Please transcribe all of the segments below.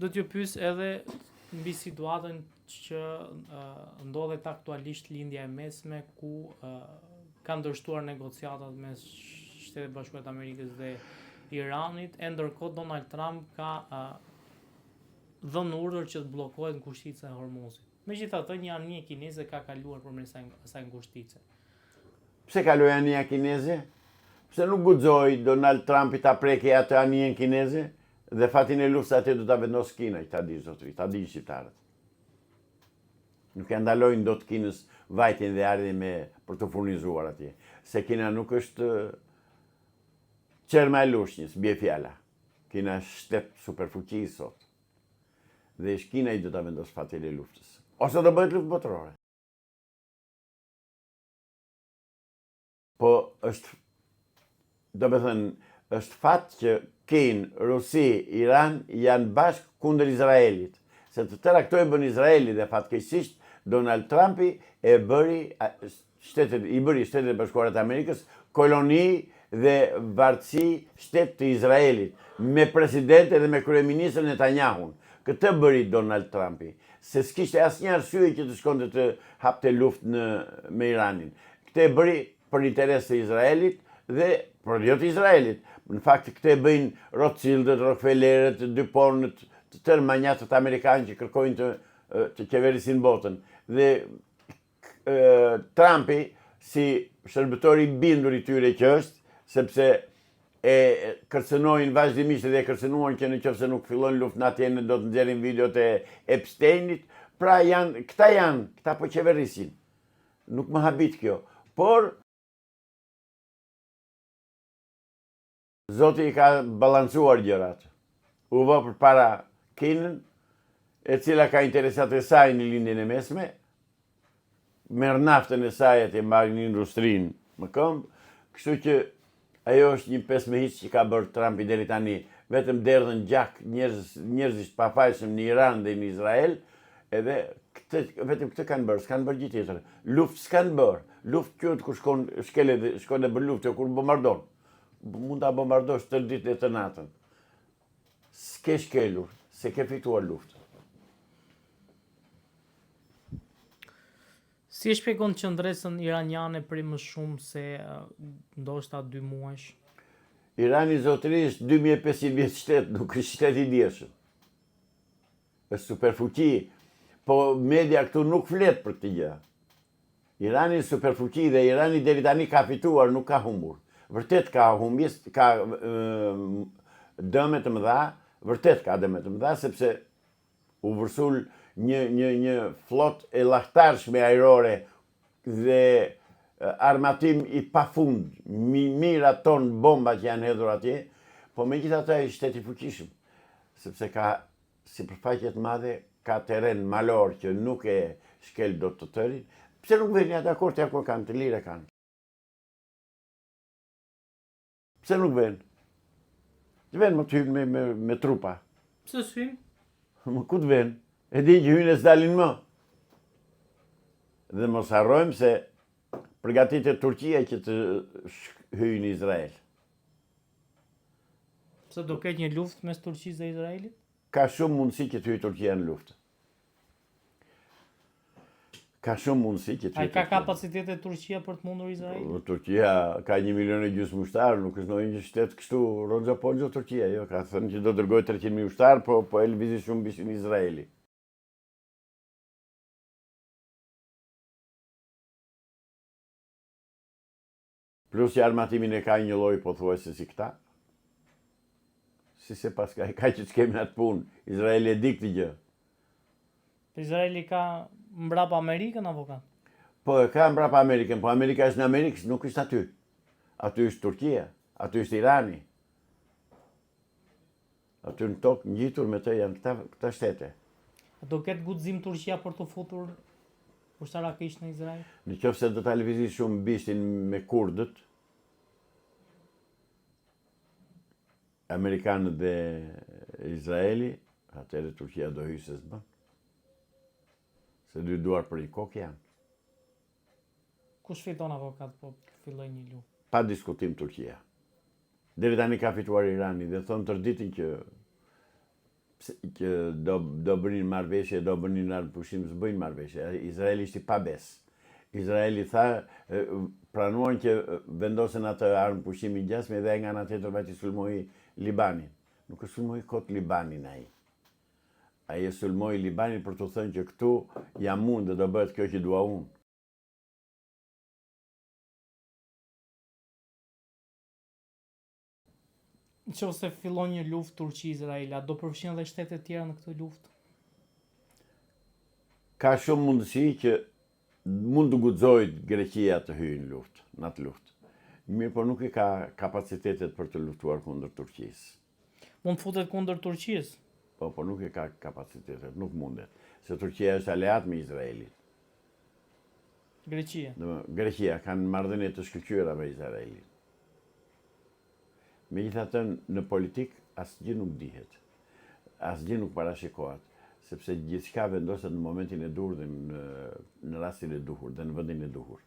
Do t'ju pyes edhe mbi situatën që ndodhet aktualisht lindja e mesme ku kanë ndërshtuar negociatat mes Shtetit Bashkuar të Amerikës dhe Iranit, e ndërkohë Donald Trump ka dhënë urdhër që të bllokohet ngushtica e Hormuzit. Megjithatë, një anije kineze ka kaluar përmes asaj ngushtice. Pse kaloi anija kineze? Pse nuk guxoi Donald Trump ta prekej atë anijen kineze? Dhe fatin e luftës atë do ta vendosë Kina, ta di zotëri, ta di shqiptarët. Nuk e ndalojnë dot Kinës vajtjen dhe ardhin për të furnizuar atje. Se Kina nuk është qerma e lushnjës, bie fjala. Kina është shtet superfuqi sot. Dhe Kina i do ta vendosë fatin e luftës. Ose do bëhet luftë botërore. Po është fat që Kinë, Rusi, Iran janë bashkë kundër Izraelit. Se të tëra këto e bën Izraeli dhe fatkeqësisht Donald Trumpi i bëri Shtetet Bashkuara të Amerikës koloni dhe vartësi shtet të Izraelit, me president dhe me kryeministër Netanyahu. Këtë bëri Donald Trumpi, se s'kishte asnjë arsye që të shkonte të hapte luftë me Iranin. Këtë e bëri për interes të Izraelit dhe për jo të Izraelit. Në fakt, këtë e bëjnë Rothschildët, Rockefellerët, DuPont, të tërë manjatët amerikanë që kërkojnë të qeverisin botën. Dhe Trumpi, si shërbëtori bindur i tyre që është, sepse e kërcënojnë vazhdimisht dhe e kërcënuan që në qoftë se nuk fillojnë luftën atje do të nxjerrin videot e Epsteinit, pra këta po qeverisin. Nuk më habit kjo. Por Zoti i ka balancuar gjërat. U vë përpara Kinën, e cila ka interesat e saj në lindjen e mesme, merr naftën e saj atje mbajnë një industrinë më këmbë, kështu që ajo është një pesë me hiç që ka bërë Trumpi deri tani, vetëm derdhën gjak njerëzisht pafajshëm në Iran dhe në Izrael, edhe vetëm këtë kanë bërë, s'kanë bërë gjë tjetër. Luftë s'kanë bërë. Luftë quhet kur shkon dhe bën luftë, kur bombardon. Mund ta bombardosh të ditën e të natën. S'ke shkelur, se ke fituar luftën. Si e shpjegon qëndresën iraniane për më shumë se ndoshta 2 muajsh? Irani zotërisht 2500 vjeç shtet, nuk është shtet i dieshëm. Është superfuqi, po media këtu nuk flet për këtë gjë. Irani është superfuqi dhe Irani deri tani ka fituar, nuk ka humbur. Vërtet ka humbjes, ka dëme të mëdha, vërtet ka dëme të mëdha, sepse u vërsul një flot e lahtarshme ajrore dhe armatim i pafund, mijëra ton bomba që janë hedhur atje, po megjithatë ai është shtet i fuqishëm, sepse ka sipërfaqe të madhe, ka terren malor që nuk e shkel dot të tërin. Pse nuk vjen ata dakord ja ku kanë të lirë kanë? Pse nuk ven? Të ven më të hynë me trupa. Pse s'hynë? Më ku të ven? E di që hynë e s'dalin më. Dhe mos harrojmë se përgatitet Turqia që të hyjë në Izrael. Pse do ketë një luftë mes Turqisë dhe Izraelit? Ka shumë mundësi që të hyjë Turqia në luftë. Ka shumë mundësi që të hyjë. Ai ka kapacitete Turqia për të mundur Izraelin? Turqia ka 1,5 milion ushtarë, nuk është ndonjë shtet kështu Roxha Polxha Turqia, jo, ka thënë që do dërgojë 300.000 ushtarë, po e lëvizi shumë bishin Izraeli. Plus që armatimin e ka një lloj pothuajse si këta. Si se pas ka që të kemi atë punë. Izraeli e di këtë gjë. Izraeli ka mbrapa Amerikën apo ka? Po e ka mbrapa Amerikën, po Amerika është në Amerikë, nuk është aty. Aty është Turqia, aty është Irani. Aty në tokë ngjitur me të janë këta shtete. Do ketë guxim Turqia për të futur ushtarakisht në Izrael? Në qoftë se do ta lëvizë shumë bishtin me kurdët, Amerikanët dhe Izraeli, atëherë Turqia do hyjë se s'bën. Se dy duar për një kokë janë. Kush fiton avokat po filloj një luftë? Pa diskutim Turqia. Deri tani ka fituar Irani dhe thonë tërditin që që do bënin marrëveshje, do bënin pushim, s'bëjnë marrëveshje. Izraeli ishte pa besë. Izraeli tha, pranuan që vendosen atë armë pushimi gjasme dhe nga ana tjetër vajti sulmoi Libanin. Nuk e sulmoi kot Libanin ai. Ai e sulmoi Libanin për të thënë që këtu jam unë dhe do bëhet kjo që dua unë. Nëse fillon një luftë Turqi-Izrael, do përfshin edhe shtete tjera në këtë luftë? Ka shumë mundësi që mund të guxojë Greqia të hyjë në atë luftë. Mirë, por nuk e ka kapacitetet për të luftuar kundër Turqisë. Mund të futet kundër Turqisë? Po, nuk e ka kapacitetet, nuk mundet. Se Turqia është aleat me Izraelin. Greqia kanë marrëdhënie të shkëlqyera me Izraelin. Megjithatë, në politik asgjë nuk dihet. Asgjë nuk parashikohet, sepse gjithçka vendoset në momentin e duhur dhe në rastin e duhur dhe në vendin e duhur.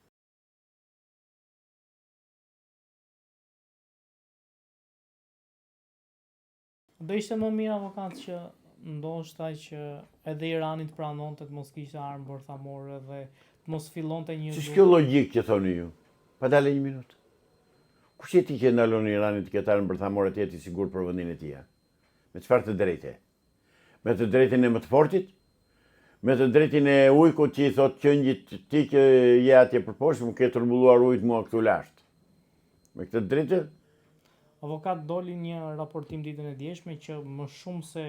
Do ishte më mirë, avokat, që ndoshta që edhe Irani të pranonte të mos kishte armë bërthamore dhe të mos fillonte një luftë. Ç'është logjik që thoni ju? Pa dalë një minutë. Kush e ti që ndalon Iranin të ketë armë bërthamore të jetë i sigurt për vendin e tij? Me çfarë të drejtë? Me të drejtën e më të fortit? Me të drejtën e ujkut që i thot qëngjit ti që je atje përposhtë, më ke turbulluar ujit mua këtu lart. Me këtë drejtë? Avokat, doli një raportim ditën e djeshme që më shumë se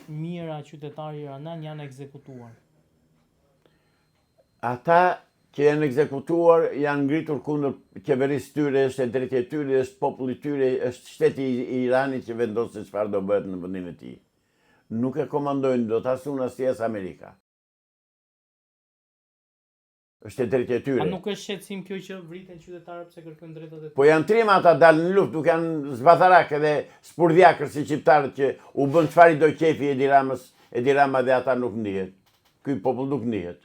mijëra qytetarë iranan janë ekzekutuar. Ata që janë ekzekutuar janë ngritur kundër qeverisë tyre, është e drejtë e tyre, është populli tyre, është shteti i Iranit që vendos se çfarë do bëhet në vendin e tij. Nuk e komandojnë dot as unë as ti as Amerika. Është e drejtë e tyre. A nuk është shqetësim kjo që vriten qytetarët pse kërkojnë drejtat e tyre? Po janë trima ata dalën në luftë, nuk janë zbatharak edhe spurdhjakër si shqiptarët që u bën çfarë do qefi Edi Rama dhe ata nuk ndihet. Ky popull nuk ndihet.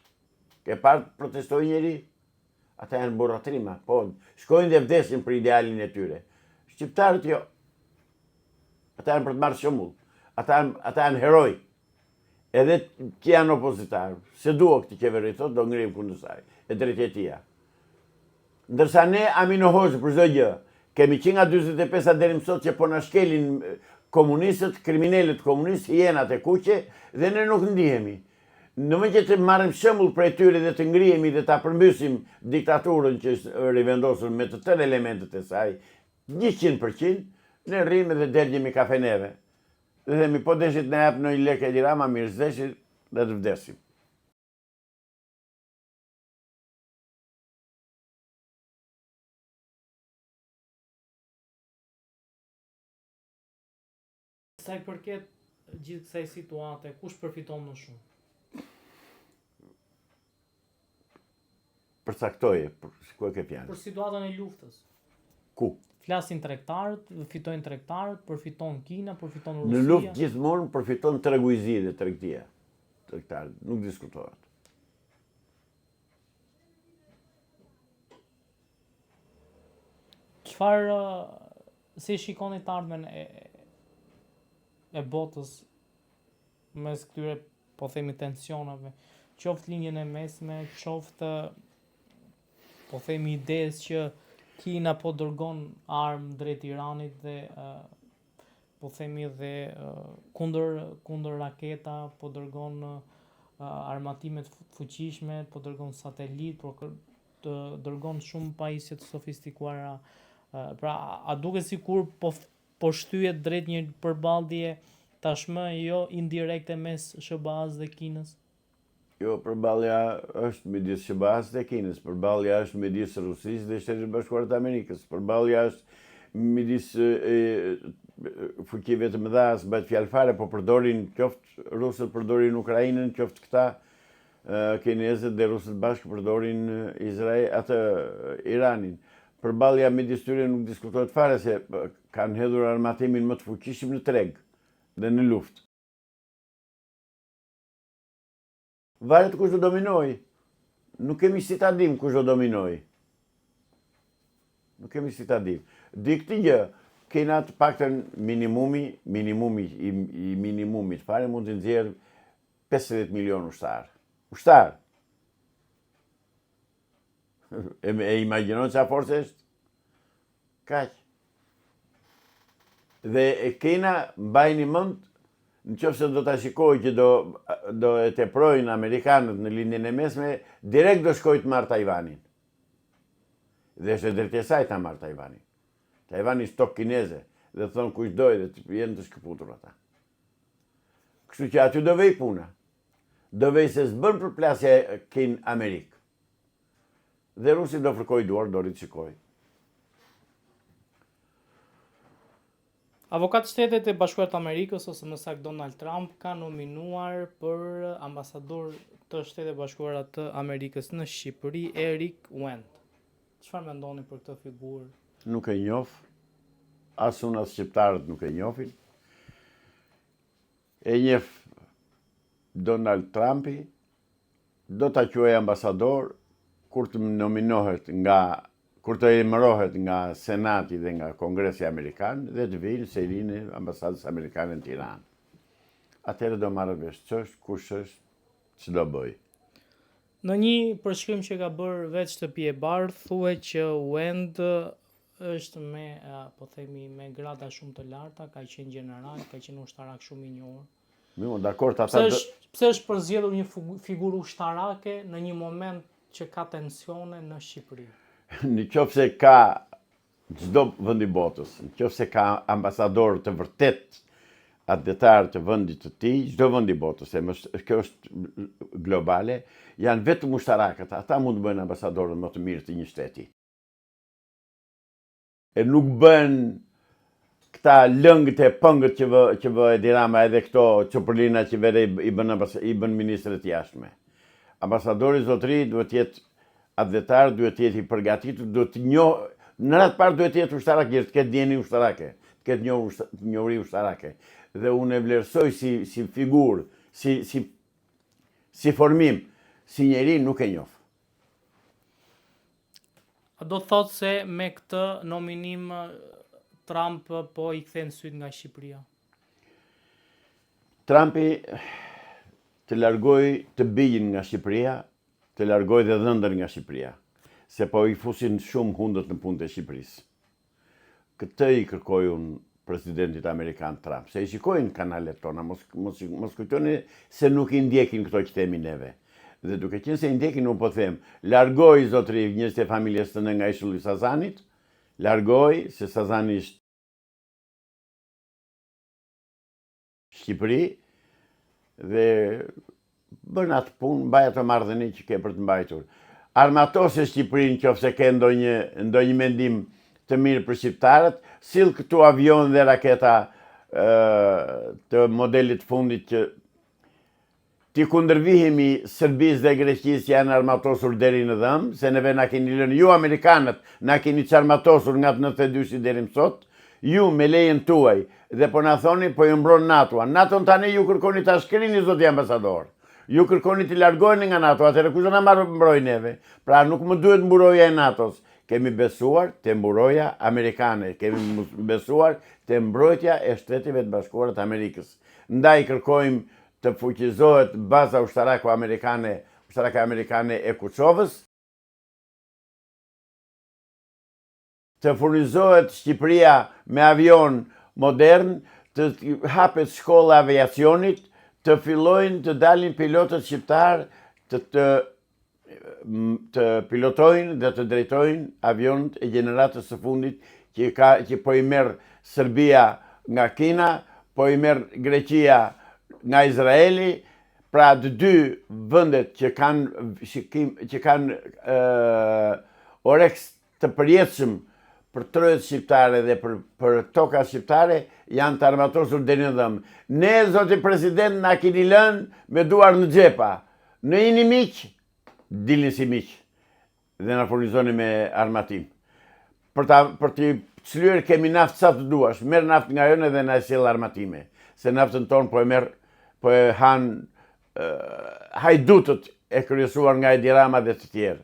Ke parë protestoi njëri? Ata janë burra trima, po shkojnë dhe vdesin për idealin e tyre. Shqiptarët jo. Ata janë për të marrë shembull. Ata janë heroj. Edhe që janë opozitarë. Se dua këtë qeveri, thot, do ngrim kundër saj. E drejtë e tija. Ndërsa ne aminohojë për çdo gjë. Kemi që nga 45 deri më sot që po na shkelin komunistët, kriminalët komunistë, hienat e kuqe, dhe ne nuk ndihemi. Në më që të marrim shembull prej tyre dhe të ngrihemi dhe ta përmbysim diktaturën që është rivendosur me të tërë elementet e saj, 100%, ne rrimë dhe dergjemi kafeneve. Dhe themi, po deshit në jap në një lekë Edi Rama, mirë s'deshit dhe të vdesim. Sa i përket gjithë kësaj situate, kush përfiton më shumë? Përcaktoje, ku e ke fjalën? Për situatën e luftës. Ku? Flasin tregtarët, fitojnë tregtarët, përfiton Kina, përfiton Rusia. Në luftë gjithmonë përfiton treguizi dhe tregtia. Tregtarët, nuk diskutohet. Çfarë si shikoni të ardhmen e botës mes këtyre, po themi, tensionave, qoftë linjën e mesme, qoftë, po themi, idesë që Kina po dërgon armë drejt Iranit dhe po themi dhe kundër raketa, po dërgon armatime të fuqishme, po dërgon satelit, po dërgon shumë pajisje të sofistikuara. Pra, a duket sikur po shtyhet drejt një përballje tashmë jo indirekte mes SBA-s dhe Kinës? Jo, përballja është midis SBA-s dhe Kinës, përballja është midis Rusisë dhe Shtetit Bashkuar të Amerikës, përballja është midis fuqive të mëdha, s'bëhet fjalë fare, po përdorin qoftë rusët përdorin Ukrainën, qoftë këta kinezët dhe rusët bashkë përdorin Iranin. Përballja midis tyre nuk diskutohet fare se kanë hedhur armatimin më të fuqishëm në treg dhe në luftë. Varet kush do dominoj. Nuk kemi si ta dim kush do dominoj. Nuk kemi si ta dim. Di këtë gjë, Kina të paktën minimumi i minimumit fare mund të nxjerrë 50 milion ushtar. Ushtar. E imagjinon çfarë forcë është? Kaq. Dhe Kina mbajini mend, nëse do ta shikoj që do e teprojnë amerikanët në lindjen e mesme, direkt do shkojë të marrë Tajvanin. Dhe është drejtë e saj ta marrë Tajvanin. Tajvani është tokë kineze dhe thonë kush dojë dhe të jenë të shkëputur ata. Kështu që aty do vej puna. Do vej se s'bën përplasje Kinë-Amerikë. Dhe Rusi do fërkoj duar, do rritë shikoj. Avokat Shtetet e Bashkuara të Amerikës, ose më saktë Donald Trump, ka nominuar për ambasador të Shtetet e Bashkuara të Amerikës në Shqipëri Eric Wendt. Çfarë mendoni për këtë figurë? Nuk e njoh, as unë as shqiptarët nuk e njohin. E njeh Donald Trumpi, do ta quaj ambasador kur të nominohet kur të emërohet nga Senati dhe nga Kongresi Amerikan dhe të vinë serinë e ambasadës amerikane në Tiranë. Atëherë do marrë vesh ç'është, kush është, ç'do bëj. Në një përshkrim që ka bërë vetë Shtëpi e Bardhë, thuhet që Wendt është me grada shumë të larta, ka qenë gjeneral, ka qenë ushtarak shumë i njohur. Dakord, pse është përzgjedhur një figurë ushtarake në një moment që ka tensione në Shqipëri? Nëse ka çdo vend i botës, nëse ka ambasador të vërtet atletar të vendit të tij, çdo vend i botës, kjo është globale, janë vetëm ushtarakët, ata mund të bëjnë ambasadorën më të mirë të një shteti. E nuk bën këta lëngët e pëngët që vë Edi Rama edhe këto çopërlina që vere i bën ministrët jashtme. Ambasadori zotëri duhet të jetë atletar, duhet të jetë i përgatitur, duhet të njohë, në radhë parë duhet të jetë ushtarak, të ketë dieni ushtarake, të ketë njohuri ushtarake. Dhe unë e vlerësoj si figurë, si formim, si njeri nuk e njoh. A do thotë se me këtë nominim Trump po i kthen syt nga Shqipëria? Trumpi të largoj të bijin nga Shqipëria, të largoj dhe dhëndër nga Shqipëria, se po i fusin shumë hundët në punët e Shqipërisë. Këtë i kërkoj unë presidentit Amerikan Trump, se i shikojnë kanalet tona, mos kujtoni se nuk i ndjekin këto që themi neve. Dhe duke qenë se i ndjekin, unë po them, largoj zotëri njerëzit e familjes tënde nga ishulli i Sazanit, largoj se Sazani është Shqipëri dhe bën atë punë, mbaj ato marrëdhënie që ke për të mbajtur. Armatose Shqipërinë nëse ke ndonjë mendim të mirë për shqiptarët, sill këtu avion dhe raketa të modelit fundit që ti kundërvihemi Serbisë dhe Greqisë që janë armatosur deri në dhëmbë, se neve na keni lënë ju amerikanët, na keni çarmatosur nga 92 deri më sot, ju me lejen tuaj dhe po na thoni po ju mbron NATO. NATO tani ju kërkoni ta shkrini zoti ambasador. Ju kërkoni të largoheni nga NATO, atëherë kush do na mbrojë neve? Pra nuk më duhet mburoja e NATO-s. Kemi besuar te mburoja amerikane, kemi besuar te mbrojtja e Shteteve të Bashkuara të Amerikës. Ndaj kërkojmë të fuqizohet baza ushtarake amerikane e Kuçovës, të furnizohet Shqipëria me avion modern, të hapet shkolla aviacionit, të fillojnë të dalin pilotët shqiptar të pilotojnë dhe të drejtojnë avionët e gjeneratës së fundit që po i merr Serbia nga Kina, po i merr Greqia nga Izraeli, pra të dy vendet që kanë oreks të përjetshëm për trojet shqiptare dhe për toka shqiptare janë të armatosur deri në dhëmbë. Ne, zoti president, na keni lënë me duar në xhepa. Në jeni miq, dilni si miq dhe na furnizoni me armatim. Për t'i çlyer kemi naftë sa të duash, merr naftë nga jone dhe na sjell armatime. Se naftën tonë po e han hajdutët e kryesuar nga Edi Rama dhe të tjerë.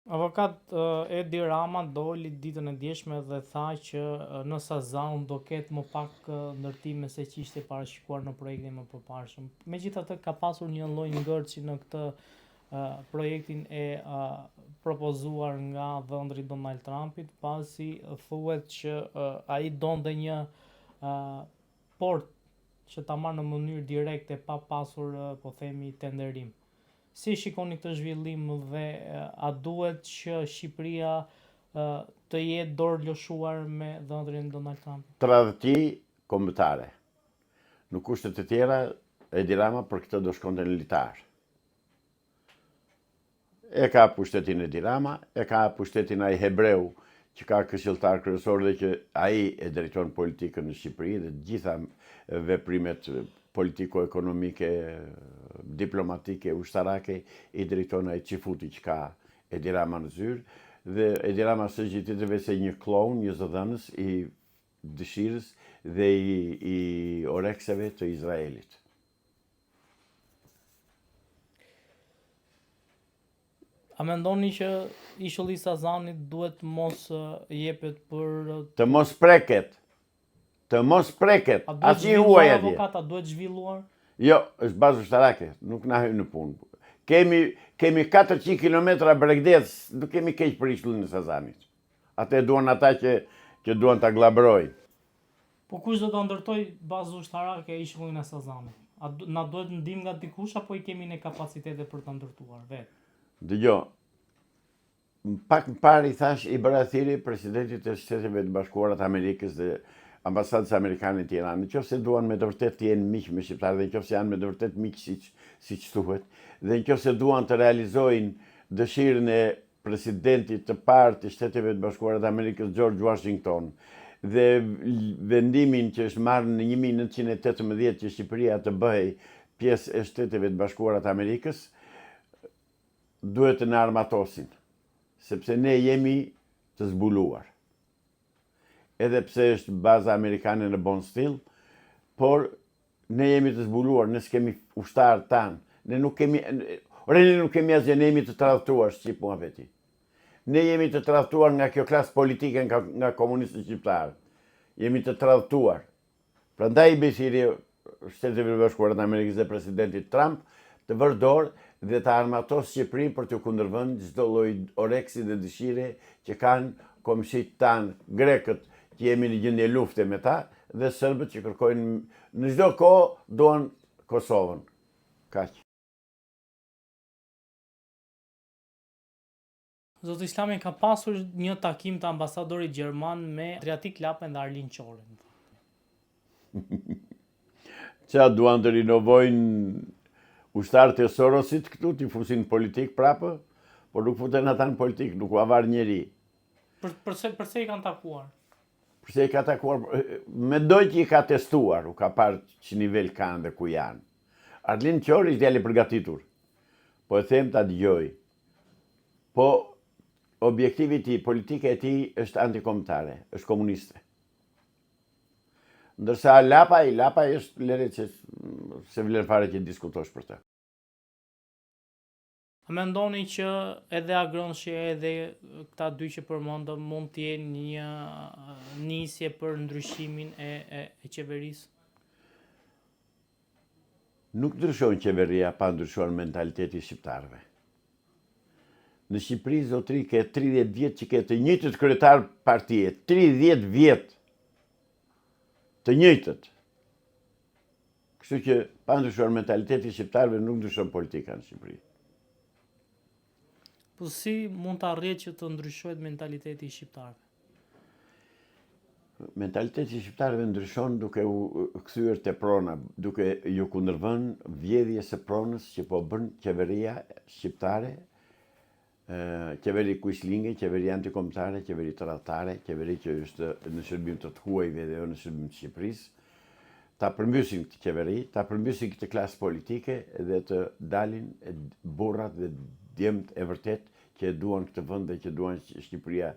Avokat Edi Rama doli ditën e djeshme dhe tha që në Sazan do ketë më pak ndërtime se që ishte parashikuar në projektin më përparshëm. Megjithatë ka pasur një lloj ngërçi në këtë projektin e propozuar nga dhëndri Donald Trumpit, pasi thuhet që ai donte një port që ta marrë në mënyrë direkte pa pasur po themi tenderim. Si shikoni këtë zhvillim dhe a duhet që Shqipëria të jetë dorë lëshuar me dhëndrin Donald Trump? Tradhti kombëtare. Në kushtet e tjera, Edi Rama për këtë do shkonte në litar. E ka pushtetin Edi Rama, e ka pushtetin ai hebreu që ka këshilltar kryesor dhe që ai e drejton politikën në Shqipëri dhe gjitha veprimet politiko-ekonomike, diplomatike, ushtarake, i drejton ai qifuti që ka Edi Rama në zyrë, dhe Edi Rama së gjithë vetë se një klon, një zëdhënës i dëshirës dhe i orekseve të Izraelit. A mendoni që Ishulli i Sazanit duhet mos jepet për Të mos preket. Të mos preket. a duhet As i huaj atje. avokata duhet zhvilluar? Jo, është bazë ushtarake, nuk na hyj në punë. Kemi 400 kilometra bregdec, nuk kemi keq për Ishullin e Sazanit. Atë duan ata që duan ta glabrojnë. Po kush do ta ndërtoj bazë ushtarake e Ishullin e Sazanit? Na duhet ndihmë nga dikush apo i kemi ne kapacitete për ta ndërtuar vetë? Dëgjoj, pak më parë i thash i bëra thirrje presidentit të Shteteve të Bashkuara të Amerikës dhe ambasadës amerikane në Tiranë, nëse duan me të vërtetë të jenë miq me shqiptarët, dhe nëse janë me të vërtetë miq siç thuhet, dhe nëse duan të realizojnë dëshirën e presidentit të parë të Shteteve të Bashkuara të Amerikës, George Washington, dhe vendimin që është marrë në 1918 që Shqipëria të bëhej pjesë e Shteteve të Bashkuara të Amerikës, duhet të na armatosin, sepse ne jemi të zbuluar. Edhe pse është baza amerikane në bon stil, por ne jemi të zbuluar, ne s'kemi ushtarë tanë, ne nuk kemi asgjë, ne jemi të tradhtuar, shqip mua veti. Ne jemi të tradhtuar nga kjo klasë politike, nga komunistët shqiptarë. Jemi të tradhtuar. Prandaj i bëj thirrje Shteteve të Bashkuara të Amerikës dhe presidentit Trump të vërë dorë dhe të armatos Shqipërinë për të kundërvënë çdo lloj oreksi dhe dëshire që kanë komshit tanë grekët që jemi në gjendje lufte me ta dhe serbët që kërkojnë në çdo kohë duan Kosovën. Kaq. Zoti Islami ka pasur një takim të ambasadorit gjerman me Adriatik Lapën dhe Arlin Qoren. Qa duan të rinovojnë ushtarët e Sorosit këtu, t'i fusin politik prapë, por nuk futen ata në politik, nuk u avar njeri. Përse i kanë takuar? Përse i ka takuar, mendoj që i ka testuar, u ka parë që nivel kanë dhe ku janë. Arlin Qori ishte djali përgatitur, po e them ta dëgjoj. Po objektivi i tij, politika e tij është antikombëtare, është komuniste. Ndërsa Lapa është lere që se vlen fare që diskutosh për të. A mendoni që edhe Agronshi edhe këta dy që përmendëm mund të jenë një nisje për ndryshimin e qeverisë? Nuk ndryshon qeveria pa ndryshuar mentaliteti shqiptarëve. Në Shqipëri, zotri, ke 30 vjet që ke të njëjtët kryetar partie, 30 vjet të njëjtët. Kështu që pa ndryshuar mentaliteti shqiptarëve nuk ndryshon politika në Shqipëri. Po si mund të arrijë që të ndryshohet mentaliteti i shqiptarëve? Mentaliteti i shqiptarëve ndryshon duke u kthyer te prona, duke ju kundërvënë vjedhjes së pronës që po bën qeveria shqiptare, qeveri kuishlinge, qeveri antikombëtare, qeveri tradhtare, qeveri që është në shërbim të huajve dhe jo në shërbim të Shqipërisë, ta përmbysin këtë qeveri, ta përmbysin këtë klasë politike dhe të dalin burrat dhe djemt e vërtet që duan këtë vend dhe që duan Shqipëria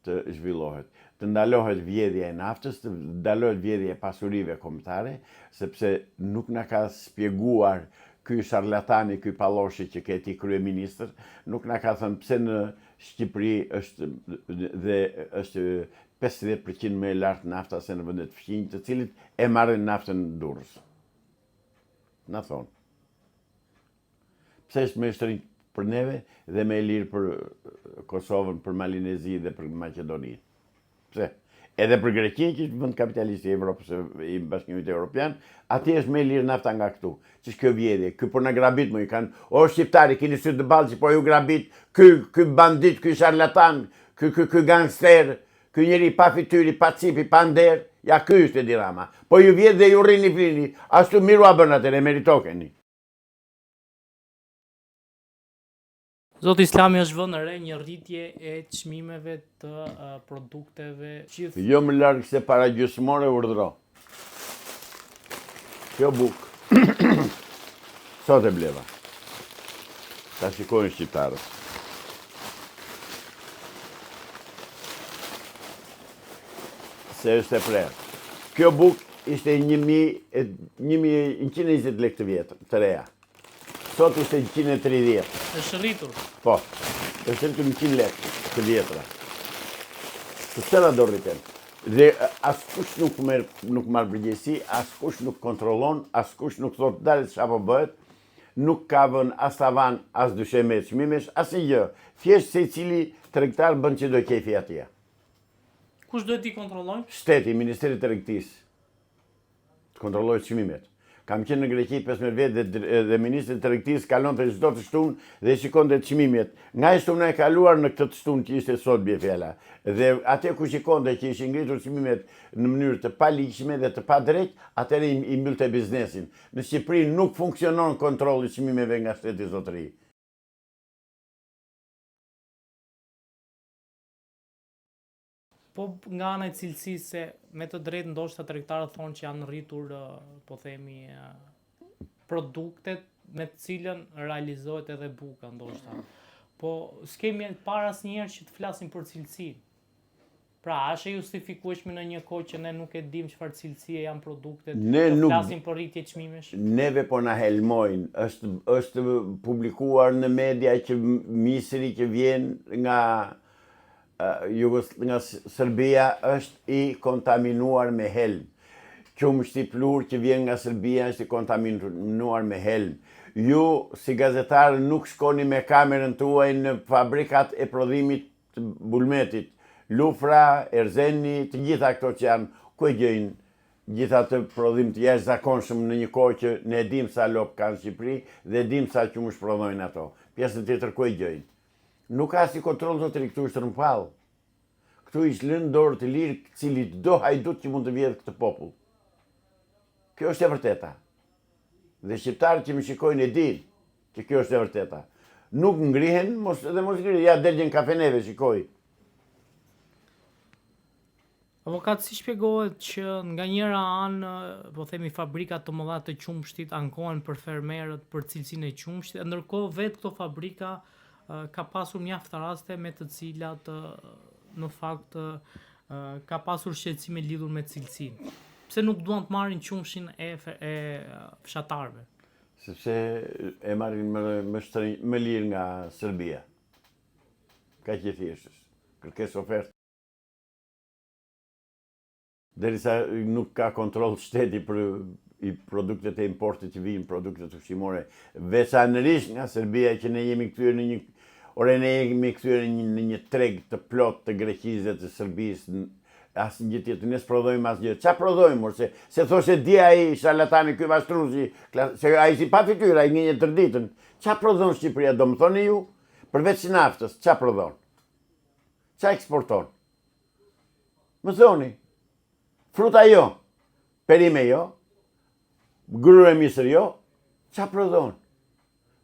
të zhvillohet. Të ndalohet vjedhja e naftës, të ndalohet vjedhja e pasurive kombëtare, sepse nuk na ka spjeguar ky sharlatani, ky palloshi që ke ti kryeministër, nuk na ka thënë pse në Shqipëri është 50% më e lartë nafta se në vendet fqinj, të cilit e marrin naftën Durrës. Na thonë. Pse është më e shtrenjtë për neve dhe më e lirë për Kosovën, për Malinezi dhe për Maqedoninë? Pse? Edhe për Greqinë, që është vend kapitalist i Evropës, i Bashkimit Evropian, atje është më e lirë nafta nga këtu. Ç'është kjo vjedhje? Ky po na grabit më i kanë. O shqiptari, keni sy të ballë, po ju grabit, ky bandit, ky charlatan, ky gangster, ky njeri pa fytyri, pa cipi, pa nder. Ja ky është Edi Rama. Po ju vjedh dhe ju rrini flini. Ashtu miru a bën atëre, meritokeni. Zoti Islami është vënë në re një rritje e çmimeve të produkteve gjithë. Jo më larg se para gjysmore urdhëro. Kjo bukë sot e bleva. Ta shikojnë shqiptarët. Se është e prerë. Kjo bukë ishte 1.120 lekë të vjetër, të reja. Sot ishte 130. Është rritur. Po, është rritur 100 lekë të vjetra. Të tëra do rriten. Dhe askush nuk marrë përgjegjësi, askush nuk kontrollon, askush nuk thot dalet çfarë po bëhet, nuk ka vënë as tavan, as dysheme çmimesh, asnjë. Thjesht secili tregtar bën që do kefi atje. Kush duhet t'i kontrollojë? Shteti, Ministeri i Tregtisë. Të kontrollojë çmimet. Kam qenë në Greqi 15 vjet dhe ministri i Tregtisë kalonte çdo të shtunë dhe shikonte çmimet. Nga shtuna e kaluar në këtë shtunë që ishte sot bie fjala. Dhe atje ku shikonte që ishin ngritur çmimet në mënyrë të paligjshme dhe të padrejtë, atëherë i mbyllte biznesin. Në Shqipëri nuk funksionon kontrolli i çmimeve nga shteti zotëri. Po nga ana e cilësisë, se me të drejtë ndoshta tregtarët thonë që janë rritur, po themi, produktet me të cilën realizohet edhe buka ndoshta. Po s'kemi para asnjëherë që të flasim për cilësinë. Pra, është e justifikueshme në një kohë që ne nuk e dim çfarë cilësie janë produktet, të flasim për rritje çmimesh? Neve po na helmojnë. Është publikuar në media që misri që vjen nga Serbia është i kontaminuar me helm. Qumshti plur që vjen nga Serbia është i kontaminuar me helm. Ju, si gazetarë, nuk shkoni me kamerën tuaj në fabrikat e prodhimit të bulmetit. Lufra, Erzeni, të gjitha këto që janë, ku e gjejnë gjitha të prodhim të jashtëzakonshëm në një kohë që ne dim sa lop kanë në Shqipëri dhe dim sa qumësh prodhojnë ato. Pjesën tjetër ku e gjejnë. Nuk ka si kontrol zotëri, këtu është rëmpall. Këtu ishtë lënë dorë të lirë cili do hajdut që mund të vjedhë këtë popull. Kjo është e vërteta. Dhe shqiptarët që më shikojnë e dinë që kjo është e vërteta. Nuk ngrihen, mos ngrihen, ja delgjen kafeneve, shikoj. Avokat, si shpjegohet që nga njëra anë, po themi, fabrikat të mëdha të qumshtit ankohen për fermerët për cilësinë e qumshtit, ndërkohë vetë këto fabrika ka pasur mjaft raste me të cilat në fakt ka pasur shqetësime lidhur me cilësinë. Pse nuk duan të marrin qumshin e fshatarëve? Sepse e marrin më lirë nga Serbia. Kaq e thjeshtë. Kërkesë ofertë. Derisa nuk ka kontroll shteti për i produktet e importit që vijnë, produktet ushqimore, veçanërisht nga Serbia që ne jemi kthyer në një treg të plot të Greqisë dhe të Serbisë, asnjë tjetër, ne s'prodhojmë asgjë. Ç'a prodhojmë, se thoshte di ai charlatani ky vastruzi, se ai si pa fytyrë, ai ngjenë tërditën. Ç'a prodhon Shqipëria, do më thoni ju? Përveç naftës, ç'a prodhon? Ç'a eksporton? Më thoni. Fruta jo, perime jo, grur e misër jo, ç'a prodhon?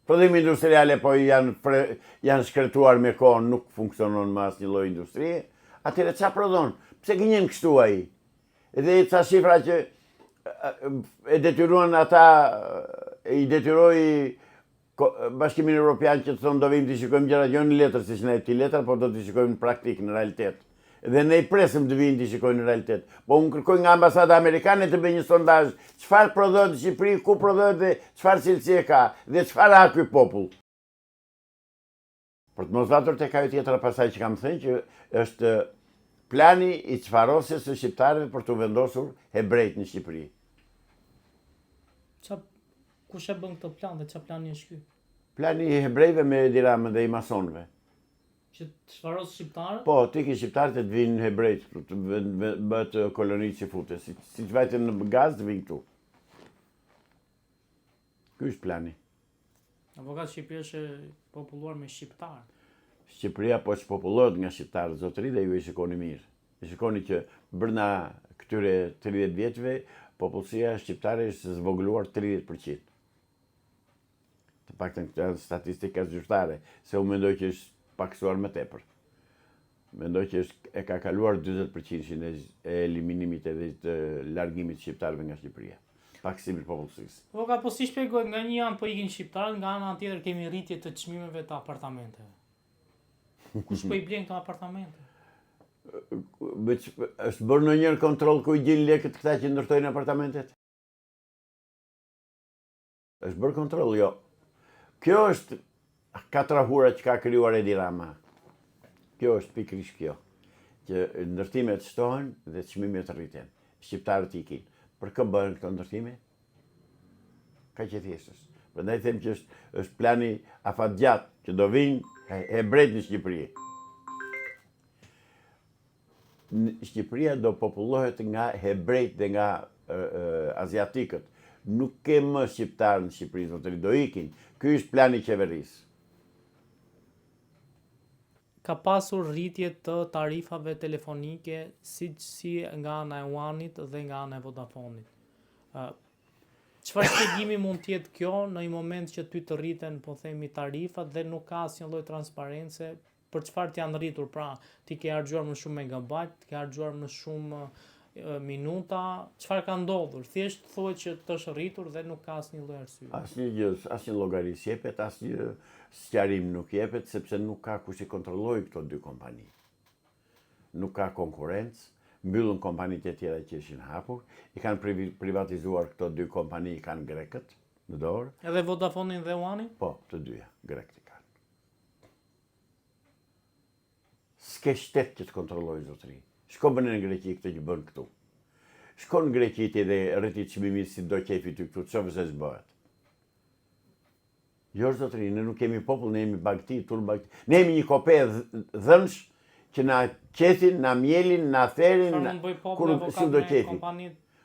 Prodhimi industriale po janë shkretuar me kohën, nuk funksionon më asnjë lloj industrie. Atëherë ç'a prodhon? Pse gënjen kështu ai? Edhe ca shifra që e detyruan ata, i detyroi Bashkimin Evropian që të thonë do vim të shikojmë gjërat jo në letër siç na ti letër, por do të shikojmë në praktik, në realitet. Dhe ne i presim të vinë të shikojnë në realitet. Po unë kërkoj nga ambasada amerikane të bëjë një sondazh, çfarë prodhohet në Shqipëri, ku prodhohet dhe çfarë cilësie ka, dhe çfarë ha ky popull. Për të mos vatur tek ajo tjetra pasaj që kam thënë që është plani i çfarosjes së shqiptarëve për të vendosur hebrejt në Shqipëri. Kush e bën këtë plan dhe çfarë plani është ky? Plani i hebrejve me Edi Ramën dhe i masonëve. Që të çfaros shqiptarët? Po, ti ke shqiptarët të vinë hebrejt, të bëhet koloni që fute, si që vajtë në gaz të vinë këtu. Ky është plani. Apo ka Shqipëria është populluar me shqiptarë? Shqipëria po që popullohet nga shqiptarët zotëri dhe ju e shikoni mirë. E shikoni që brenda këtyre 30 vjetëve, popullsia shqiptare është zvogëluar 30%. Të paktën këto janë statistika zyrtare, se u mendoj që është paksuar më tepër. Mendoj që e ka kaluar 40% e eliminimit edhe të largimit shqiptarëve nga Shqipëria. Paksimi i popullsisë. Po ka po si shpjegohet nga një anë po ikin shqiptarët, nga ana tjetër kemi rritje të çmimeve të apartamenteve. Kush po i blen këto apartamente? Është bërë ndonjëherë kontroll ku i gjin lekët këta që ndërtojnë apartamentet? Është bërë kontroll, jo. Kjo është katrahura që ka krijuar Edi Rama. Kjo është pikërisht kjo. Që ndërtimet shtohen dhe çmimet rriten. Shqiptarët ikin. Për kë bëhen këto ndërtime? Ka që thjesht. Prandaj them që është plani afatgjat që do vinë hebrejt në Shqipëri. Shqipëria do popullohet nga hebrejt dhe nga aziatikët. Nuk ke më shqiptarë në Shqipëri, zotëri, do ikin. Ky është plani i qeverisë. Ka pasur rritje të tarifave telefonike si nga ana e One-it dhe nga ana e Vodafone-it. Çfarë shpjegimi mund të jetë kjo në një moment që ty të rriten, po themi, tarifat dhe nuk ka asnjë lloj transparence për çfarë të janë rritur? Pra, ti ke harxuar më shumë megabajt, ti ke harxuar më shumë minuta, çfarë ka ndodhur? Thjesht thuhet që të është rritur dhe nuk ka asnjë lloj arsye. Asnjë gjë, asnjë llogari s'jepet, asnjë sqarim nuk jepet, sepse nuk ka kush i kontrollojë këto dy kompani. Nuk ka konkurrencë, mbyllën kompanitë e tjera që ishin hapur, i kanë privatizuar këto dy kompani, i kanë grekët në dorë. Edhe Vodafone-in dhe One-in? Po, të dyja, grekët i kanë. S'ke shtet që të kontrollojë, zotëri. Shko bënë në Greqi këtë që bënë këtu. Shko në Greqi ti dhe rriti çmimit si do qefi ty këtu, çfarë se s'bëhet. Jo, zotëri, ne nuk kemi popull, ne jemi bagti, tur bagti. Ne jemi një kope dhënsh që na qesin, na mjelin, na therin, kur si do qefi.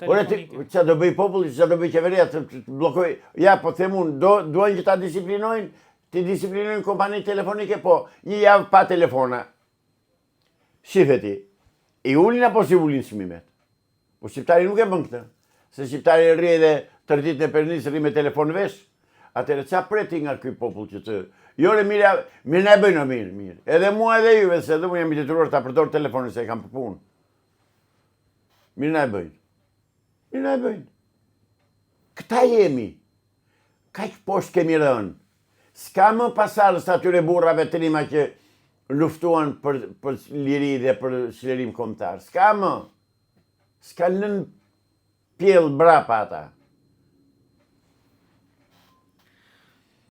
Ore, që do bëj populli, që do bëj qeveria, të blokoj. Ja, po them unë, duan që ta disiplinojnë, ti disiplinojnë kompani telefonike, po, një javë pa telefona. Shifeti. I ulin apo si ulin çmimet? Po shqiptari nuk e bën këtë. Se shqiptari rri edhe tërë ditën e perëndisë rri me telefon vesh. Atëherë çfarë preti nga ky popull që të jo mirë na e bëjnë mirë. Edhe mua edhe juve, se edhe unë jam i detyruar ta përdor telefonin se e kam për punë. Mirë na e bëjnë. Mirë na e bëjnë. Këta jemi. Kaq poshtë kemi rënë. S'ka më pasardhës atyre burrave të rima që luftuan për liri dhe për çlirim kombëtar. S'ka më. S'ka nën pjell brapa ata.